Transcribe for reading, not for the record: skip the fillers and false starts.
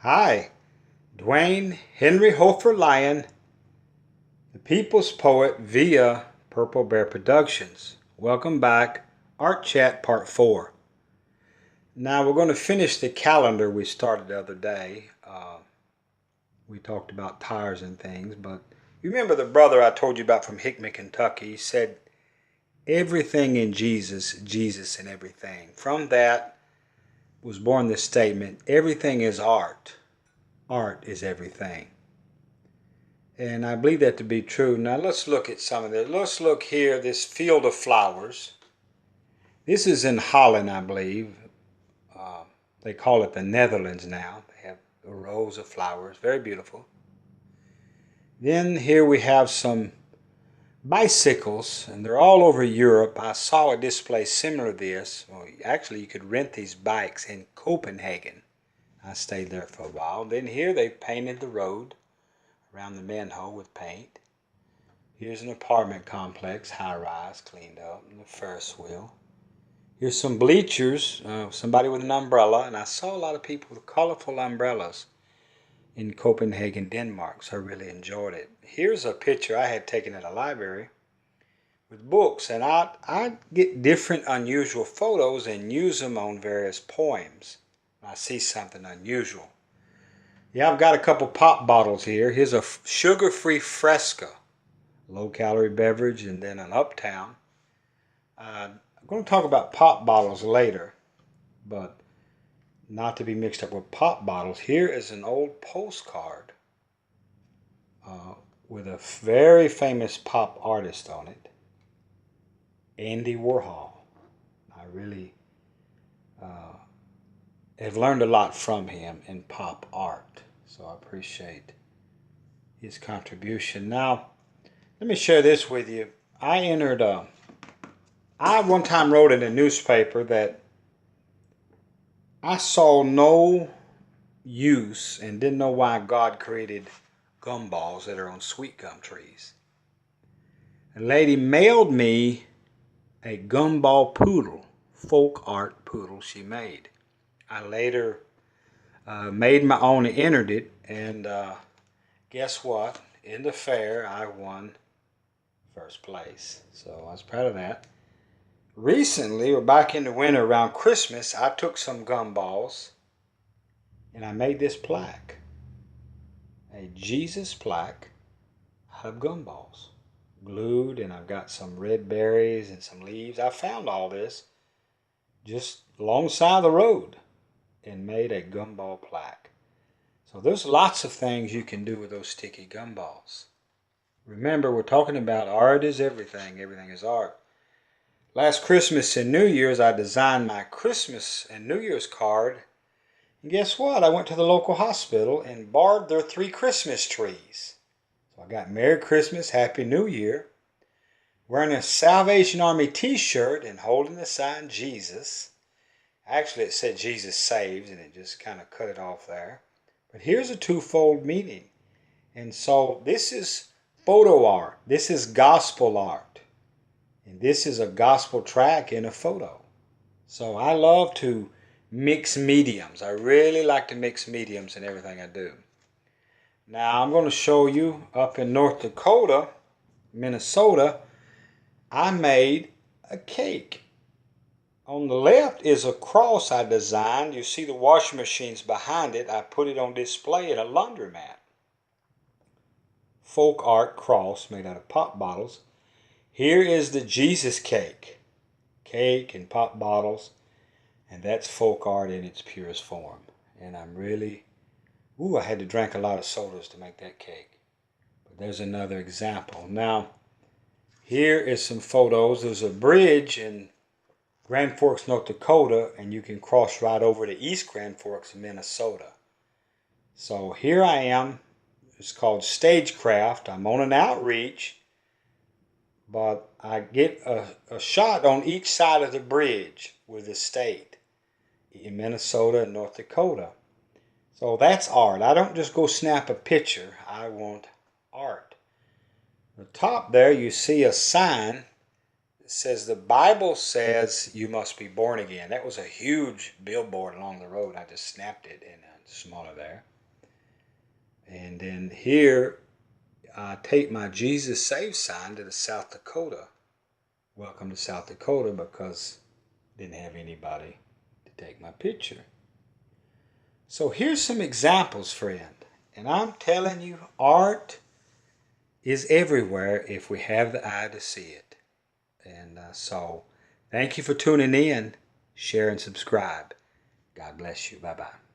Hi, Duane Henry Hoefer Lyon, the People's Poet via Purple Bear Productions. Welcome back, Art Chat Part 4. Now we're going to finish the calendar we started the other day. We talked about tires and things, but you remember the brother I told you about from Hickman, Kentucky? He said, everything in Jesus, Jesus in everything. From that was born this statement, everything is art. Art is everything. And I believe that to be true. Now let's look at some of this. Let's look here, this field of flowers. This is in Holland, I believe. They call it the Netherlands now. They have rows of flowers, very beautiful. Then here we have some bicycles, and they're all over Europe. I saw a display similar to this. Well, actually, you could rent these bikes in Copenhagen. I stayed there for a while. Then here they painted the road around the manhole with paint. Here's an apartment complex, high-rise, cleaned up, and the Ferris wheel. Here's some bleachers, somebody with an umbrella, and I saw a lot of people with colorful umbrellas in Copenhagen, Denmark, so I really enjoyed it. Here's a picture I had taken at a library with books, and I get different unusual photos and use them on various poems when I see something unusual. Yeah, I've got a couple pop bottles here. Here's a sugar-free Fresca, low-calorie beverage, and then an Uptown. I'm going to talk about pop bottles later, but not to be mixed up with pop bottles. Here is an old postcard with a very famous pop artist on it, Andy Warhol. I really have learned a lot from him in pop art, so I appreciate his contribution. Now, let me share this with you. I one time wrote in a newspaper that I saw no use and didn't know why God created gumballs that are on sweet gum trees. A lady mailed me a gumball poodle, folk art poodle she made. I later made my own and entered it, and guess what? In the fair, I won first place. So I was proud of that. Recently, or back in the winter around Christmas, I took some gumballs and I made this plaque. A Jesus plaque out of gumballs. Glued, and I've got some red berries and some leaves. I found all this just alongside the road and made a gumball plaque. So there's lots of things you can do with those sticky gumballs. Remember, we're talking about art is everything. Everything is art. Last Christmas and New Year's, I designed my Christmas and New Year's card. And guess what? I went to the local hospital and borrowed their 3 Christmas trees. So I got Merry Christmas, Happy New Year, wearing a Salvation Army t-shirt and holding the sign Jesus. Actually, it said Jesus saves, and it just kind of cut it off there. But here's a twofold meaning. And so this is photo art. This is gospel art. And this is a gospel track in a photo. So I love to mix mediums. I really like to mix mediums in everything I do. Now I'm going to show you up in North Dakota, Minnesota, I made a cake. On the left is a cross I designed. You see the washing machines behind it. I put it on display at a laundromat. Folk art cross made out of pop bottles. Here is the Jesus cake. Cake and pop bottles. And that's folk art in its purest form. And I'm really, I had to drink a lot of sodas to make that cake. But there's another example. Now, here is some photos. There's a bridge in Grand Forks, North Dakota, and you can cross right over to East Grand Forks, Minnesota. So here I am. It's called Stagecraft. I'm on an outreach, but I get a shot on each side of the bridge with the state in Minnesota and North Dakota. So that's art. I don't just go snap a picture. I want art. The top there you see a sign that says the Bible says you must be born again. That was a huge billboard along the road. I just snapped it and smaller there. And then here, I take my Jesus Save sign to the South Dakota. Welcome to South Dakota, because I didn't have anybody to take my picture. So here's some examples, friend. And I'm telling you, art is everywhere if we have the eye to see it. And so thank you for tuning in. Share and subscribe. God bless you. Bye-bye.